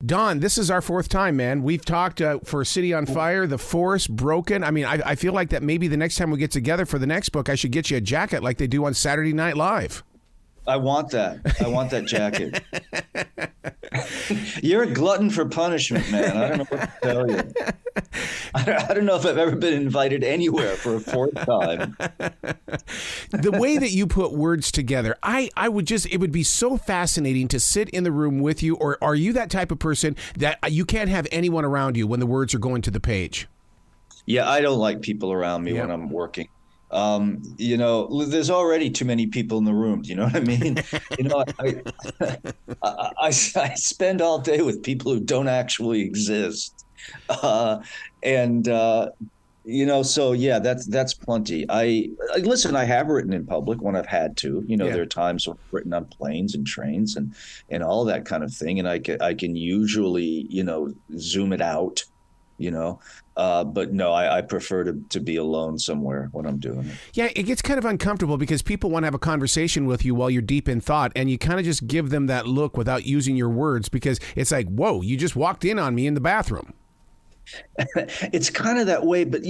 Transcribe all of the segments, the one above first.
Don, this is our fourth time, man. We've talked for City on Fire, The Force, Broken. I mean, I feel like that maybe the next time we get together for the next book, I should get you a jacket like they do on Saturday Night Live. I want that. I want that jacket. You're a glutton for punishment, man. I don't know what to tell you. I don't know if I've ever been invited anywhere for a fourth time. The way that you put words together, it would be so fascinating to sit in the room with you. Or are you that type of person that you can't have anyone around you when the words are going to the page? Yeah, I don't like people around me when I'm working. There's already too many people in the room. Do you know what I mean? I spend all day with people who don't actually exist. So yeah, that's plenty. I listen, I have written in public when I've had to, there are times when I've written on planes and trains and all that kind of thing. And I can usually, zoom it out, but no, I prefer to be alone somewhere when I'm doing it. Yeah, it gets kind of uncomfortable because people want to have a conversation with you while you're deep in thought, and you kind of just give them that look without using your words because it's like, whoa, you just walked in on me in the bathroom. It's kind of that way, but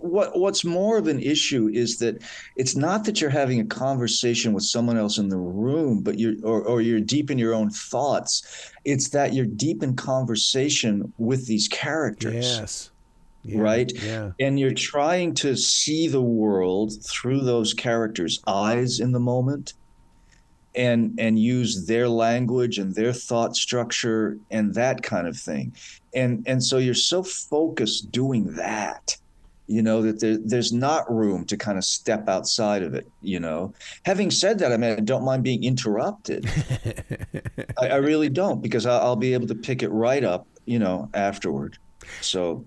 what's more of an issue is that it's not that you're having a conversation with someone else in the room, but you're deep in your own thoughts. It's that you're deep in conversation with these characters. Yes. Yeah, right? Yeah. And you're trying to see the world through those characters' eyes in the moment and use their language and their thought structure and that kind of thing. And so you're so focused doing that, that there's not room to kind of step outside of it, Having said that, I mean, I don't mind being interrupted. I really don't, because I'll be able to pick it right up, afterward. So,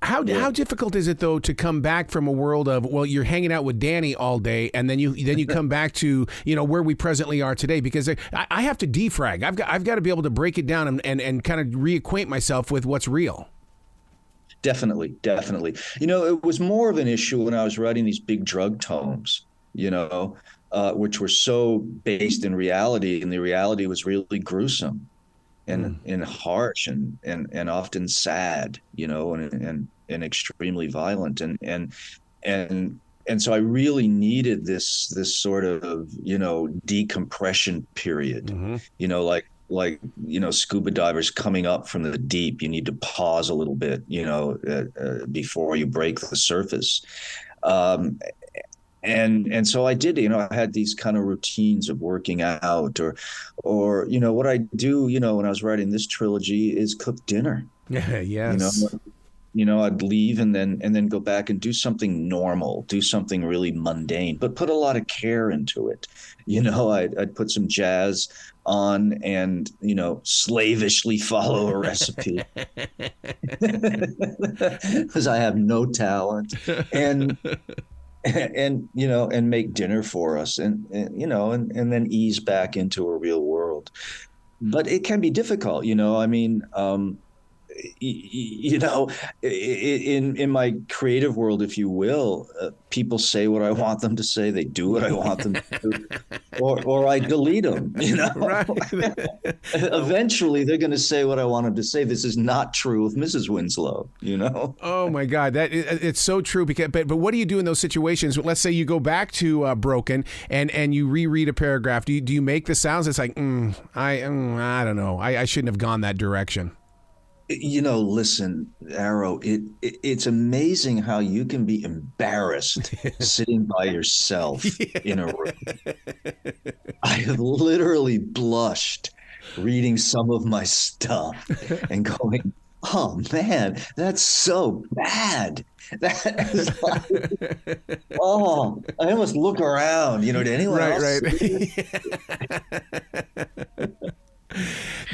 How difficult is it though to come back from a world of, well, you're hanging out with Danny all day and then you come back to where we presently are today, because I have to defrag. I've got to be able to break it down and kind of reacquaint myself with what's real. Definitely. It was more of an issue when I was writing these big drug tomes, which were so based in reality, and the reality was really gruesome and harsh and often sad, and extremely violent. And so I really needed this sort of, decompression period, like scuba divers coming up from the deep. You need to pause a little bit, before you break the surface. And so I did, I had these kind of routines of working out or what I do, when I was writing this trilogy is cook dinner. Yes. I'd leave and then go back and do something normal, do something really mundane, but put a lot of care into it. I'd put some jazz on and, slavishly follow a recipe because I have no talent. And make dinner for us and then ease back into a real world. But it can be difficult, I mean, in my creative world, if you will, people say what I want them to say. They do what I want them to do, or I delete them. Right. Eventually, they're going to say what I want them to say. This is not true with Mrs. Winslow. Oh my God, it's so true. But what do you do in those situations? Let's say you go back to Broken and you reread a paragraph. Do you make the sounds? It's like I don't know. I shouldn't have gone that direction. Listen, Arrow, it's amazing how you can be embarrassed sitting by yourself in a room. I have literally blushed reading some of my stuff and going, oh man, that's so bad. That is like, oh, I almost look around, to anyone else.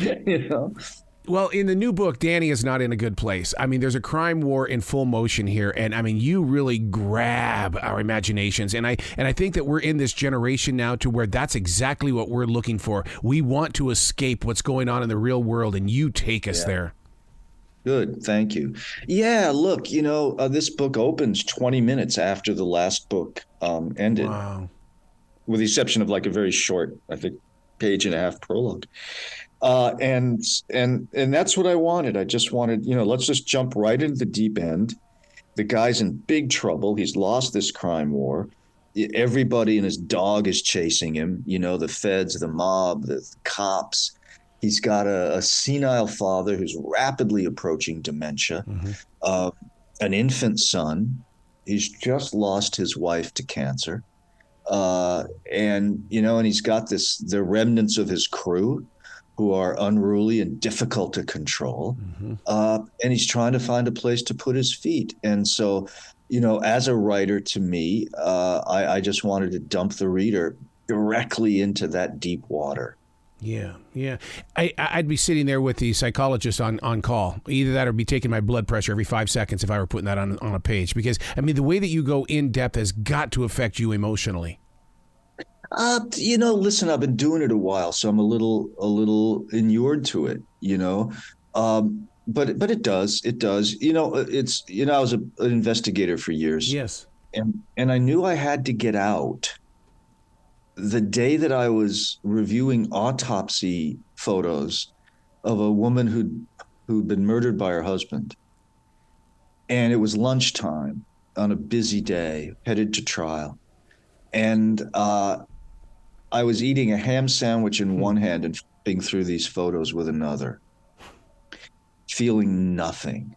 Right. Well, in the new book, Danny is not in a good place. I mean, there's a crime war in full motion here, and I mean, you really grab our imaginations, and I think that we're in this generation now to where that's exactly what we're looking for. We want to escape what's going on in the real world, and you take us there. Good, thank you. Yeah, look, this book opens 20 minutes after the last book ended. Wow. With the exception of like a very short, I think, page and a half prologue. And that's what I wanted. I just wanted, let's just jump right into the deep end. The guy's in big trouble. He's lost this crime war. Everybody and his dog is chasing him. The feds, the mob, the cops. He's got a senile father who's rapidly approaching dementia, an infant son. He's just lost his wife to cancer. And he's got the remnants of his crew who are unruly and difficult to control. And he's trying to find a place to put his feet. And so, as a writer, to me, I just wanted to dump the reader directly into that deep water. Yeah. I'd be sitting there with the psychologist on call. Either that or be taking my blood pressure every 5 seconds if I were putting that on a page. Because, the way that you go in depth has got to affect you emotionally. Listen, I've been doing it a while, so I'm a little inured to it, but it does. I was an investigator for years. Yes. And I knew I had to get out. The day that I was reviewing autopsy photos of a woman who'd been murdered by her husband, and it was lunchtime on a busy day, headed to trial, and I was eating a ham sandwich in one hand and flipping through these photos with another, feeling nothing.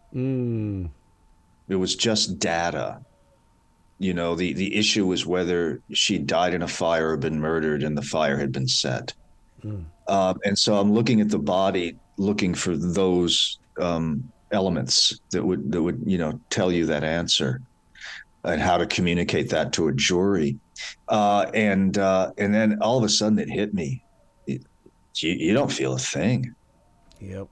It was just data. The issue was whether she died in a fire or been murdered and the fire had been set. And so I'm looking at the body, looking for those elements that would tell you that answer and how to communicate that to a jury. And then all of a sudden it hit me. You don't feel a thing. Yep.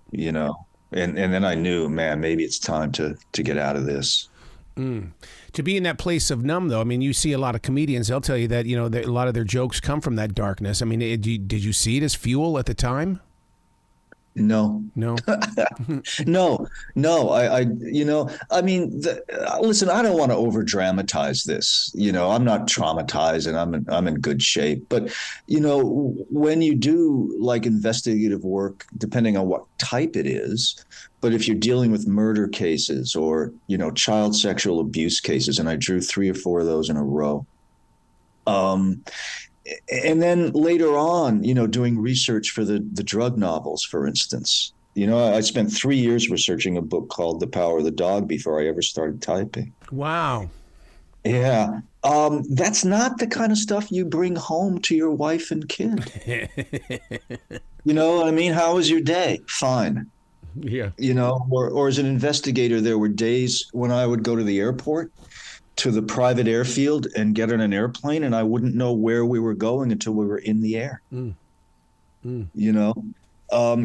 And then I knew, man, maybe it's time to get out of this. To be in that place of numb, though, you see a lot of comedians, they'll tell you that, a lot of their jokes come from that darkness. Did you see it as fuel at the time? No. No. No. Listen, I don't want to over dramatize this. I'm not traumatized and I'm in good shape. But, when you do like investigative work, depending on what type it is, but if you're dealing with murder cases or, child sexual abuse cases, and I drew 3 or 4 of those in a row. And then later on, doing research for the drug novels, for instance, I spent 3 years researching a book called The Power of the Dog before I ever started typing. Wow. Yeah. That's not the kind of stuff you bring home to your wife and kid. You know what I mean? How was your day? Fine. Yeah. Or as an investigator, there were days when I would go to the airport, to the private airfield, and get on an airplane, and I wouldn't know where we were going until we were in the air. It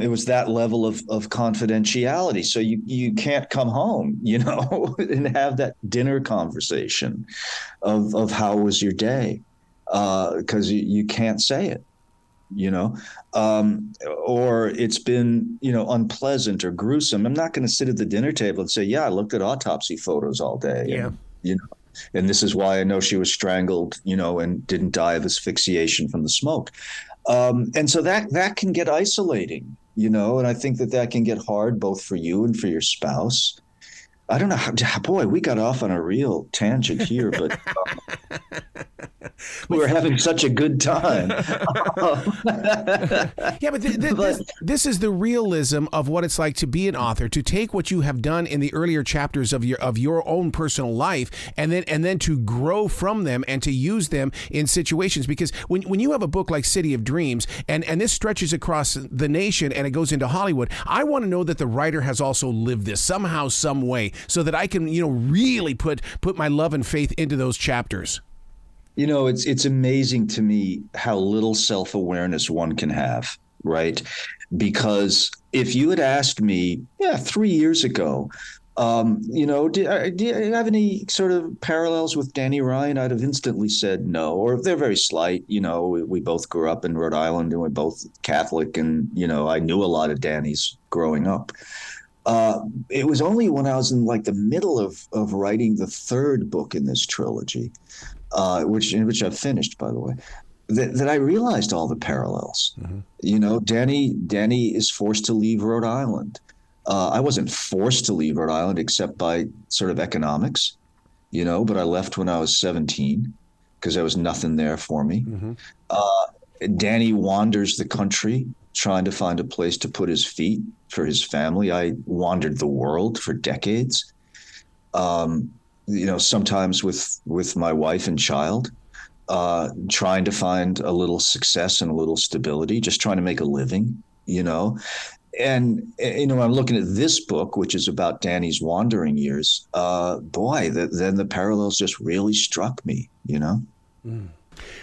was that level of confidentiality. So you can't come home, and have that dinner conversation of how was your day, because you can't say it, or it's been, unpleasant or gruesome. I'm not going to sit at the dinner table and say, yeah, I looked at autopsy photos all day. Yeah. And this is why I know she was strangled, and didn't die of asphyxiation from the smoke. And so that can get isolating, and I think that can get hard both for you and for your spouse. I don't know how, boy, we got off on a real tangent here, but we were having such a good time. Yeah, but this is the realism of what it's like to be an author, to take what you have done in the earlier chapters of your own personal life, and then to grow from them and to use them in situations. Because when you have a book like City of Dreams, and this stretches across the nation and it goes into Hollywood, I want to know that the writer has also lived this somehow, some way, so that I can really put my love and faith into those chapters. It's amazing to me how little self-awareness one can have, right? Because if you had asked me, 3 years ago, do you have any sort of parallels with Danny Ryan? I'd have instantly said no, or they're very slight. We both grew up in Rhode Island and we're both Catholic, and, I knew a lot of Danny's growing up. It was only when I was in like the middle of writing the third book in this trilogy, which I've finished, by the way, that I realized all the parallels. Mm-hmm. You know, Danny is forced to leave Rhode Island. I wasn't forced to leave Rhode Island except by sort of economics, you know, but I left when I was 17 because there was nothing there for me. Mm-hmm. Danny wanders the country trying to find a place to put his feet for his family. I wandered the world for decades, you know, sometimes with my wife and child, trying to find a little success and a little stability, just trying to make a living, you know. And, you know, I'm looking at this book, which is about Danny's wandering years. Then the parallels just really struck me, you know. Mm.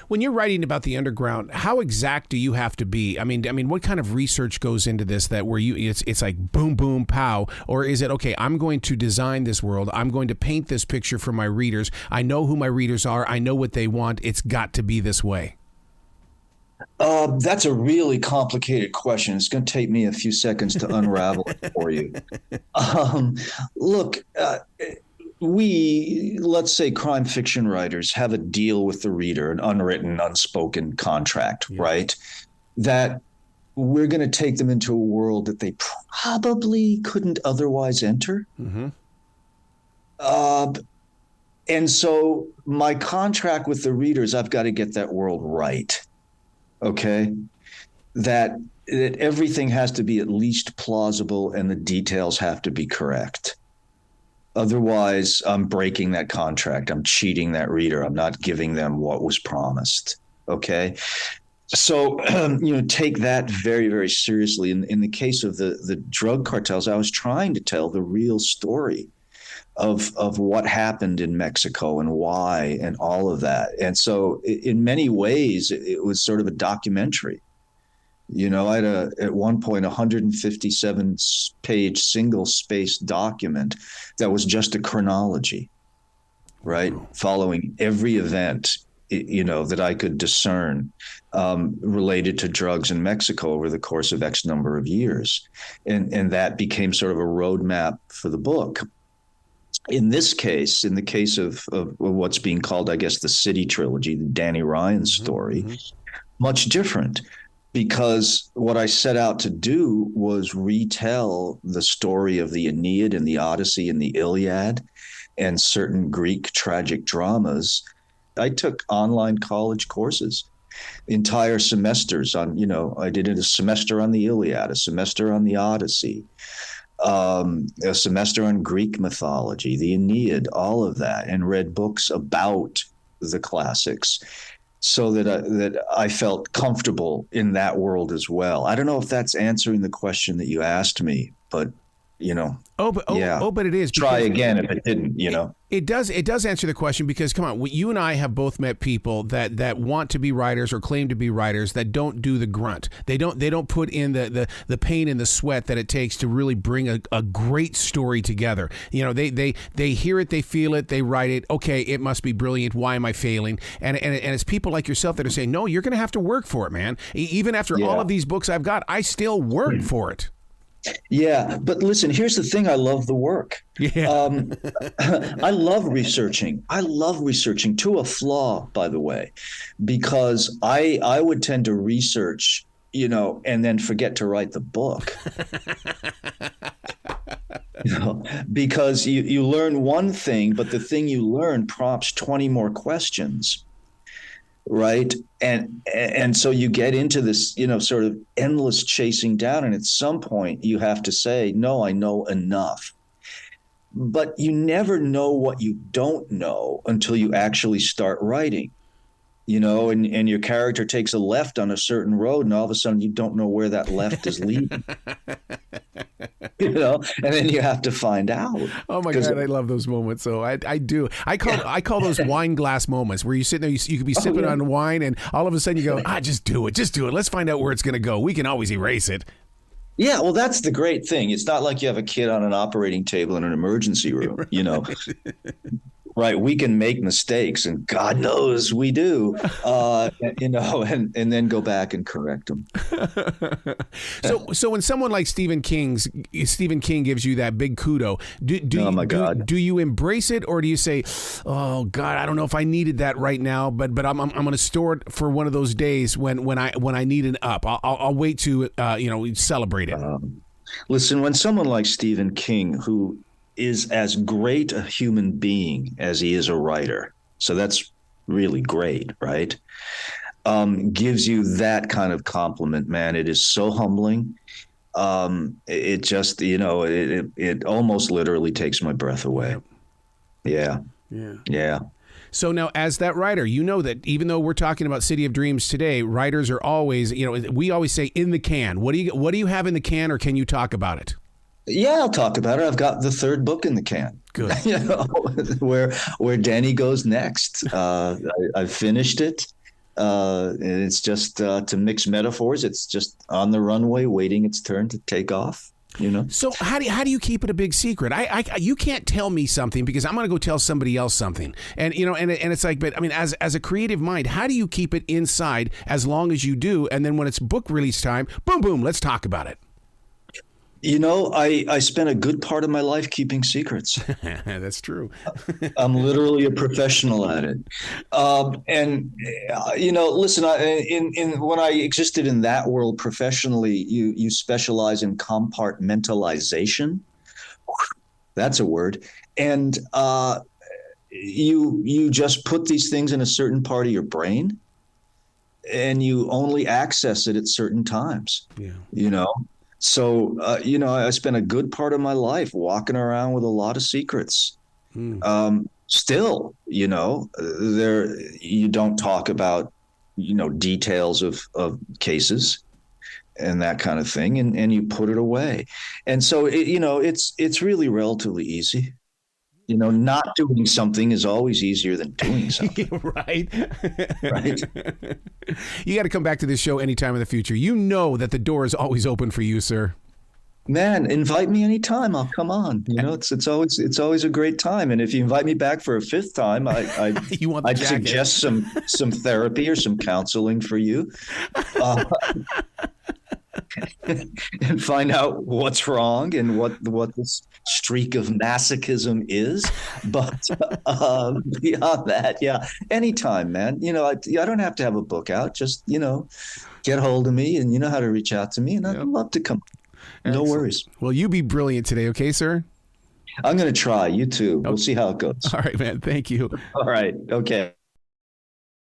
When you're writing about the underground, how exact do you have to be? I mean, what kind of research goes into this that where it's like boom, boom, pow? Or is it, okay, I'm going to design this world. I'm going to paint this picture for my readers. I know who my readers are. I know what they want. It's got to be this way. That's a really complicated question. It's going to take me a few seconds to unravel it for you. Look, let's say crime fiction writers have a deal with the reader, an unwritten, unspoken contract, right? That we're going to take them into a world that they probably couldn't otherwise enter. Mm-hmm. And so my contract with the readers, I've got to get that world right. Okay, that everything has to be at least plausible and the details have to be correct. Otherwise, I'm breaking that contract. I'm cheating that reader. I'm not giving them what was promised. Okay, so you know, take that very, very seriously. In the case of the drug cartels, I was trying to tell the real story of what happened in Mexico and why and all of that. And so in many ways, it was sort of a documentary. You know, I had at one point 157 page single space document that was just a chronology, right? Following every event, you know, that I could discern related to drugs in Mexico over the course of X number of years. And that became sort of a roadmap for the book. In this case, in the case of what's being called, I guess, the City Trilogy, the Danny Ryan story, much different, because what I set out to do was retell the story of the Aeneid and the Odyssey and the Iliad and certain Greek tragic dramas. I took online college courses, entire semesters on, you know, I did a semester on the Iliad, a semester on the Odyssey, a semester on Greek mythology, the Aeneid, all of that, and read books about the classics so that I felt comfortable in that world as well. I don't know if that's answering the question that you asked me, but, you know. But it is. Try again if it didn't, you know. It does answer the question, because come on, you and I have both met people that want to be writers or claim to be writers that don't do the grunt. They don't put in the pain and the sweat that it takes to really bring a great story together. You know, they hear it, they feel it, they write it. Okay, it must be brilliant. Why am I failing? And it's people like yourself that are saying, no, you're going to have to work for it, man. Even after all of these books I've got, I still work for it. Yeah, but listen, here's the thing. I love the work. Yeah. I love researching. I love researching to a flaw, by the way, because I would tend to research, you know, and then forget to write the book. You know, because you learn one thing, but the thing you learn prompts 20 more questions. Right. And so you get into this, you know, sort of endless chasing down. And at some point you have to say, no, I know enough. But you never know what you don't know until you actually start writing, you know, and your character takes a left on a certain road and all of a sudden you don't know where that left is leading. You know, and then you have to find out. Oh my God, I love those moments. So I do. I call those wine glass moments where you sit there, you could be sipping on wine, and all of a sudden you go, just do it. Let's find out where it's going to go. We can always erase it. Yeah, well, that's the great thing. It's not like you have a kid on an operating table in an emergency room. You know, Right. We can make mistakes, and God knows we do, and then go back and correct them. So when someone like Stephen King gives you that big kudo, do you embrace it, or do you say, "Oh God, I don't know if I needed that right now, but I'm going to store it for one of those days when I need an up. I'll wait to celebrate it." Listen, when someone like Stephen King, who is as great a human being as he is a writer, so that's really great, right? Gives you that kind of compliment, man. It is so humbling. It just, it almost literally takes my breath away. Yeah. So now, as that writer, you know that even though we're talking about City of Dreams today, writers are always, we always say in the can. What do you have in the can, or can you talk about it? Yeah, I'll talk about it. I've got the third book in the can. Good. Where Danny goes next. I've finished it. And it's just to mix metaphors. It's just on the runway, waiting its turn to take off. So how do you keep it a big secret? You can't tell me something because I'm going to go tell somebody else something. And and it's like, but I mean, as a creative mind, how do you keep it inside as long as you do? And then when it's book release time, boom, let's talk about it. I spent a good part of my life keeping secrets. That's true. I'm literally a professional at it. Listen, when I existed in that world professionally, you specialize in compartmentalization. That's a word. And you just put these things in a certain part of your brain, and you only access it at certain times. Yeah. So, I spent a good part of my life walking around with a lot of secrets. Still, there you don't talk about, details of cases and that kind of thing, and you put it away. And so, it's really relatively easy. Not doing something is always easier than doing something. Right. Right. You got to come back to this show anytime in the future. You know that the door is always open for you, sir. Man, invite me anytime. I'll come on. It's always a great time. And if you invite me back for a fifth time, I'd suggest some therapy or some counseling for you. And find out what's wrong and what this streak of masochism is. But beyond that, yeah, anytime, man. I don't have to have a book out. Just, get hold of me, and you know how to reach out to me, and I'd love to come. No worries. Well, you be brilliant today, okay, sir? I'm going to try. You too. We'll see how it goes. All right, man. Thank you. All right. Okay.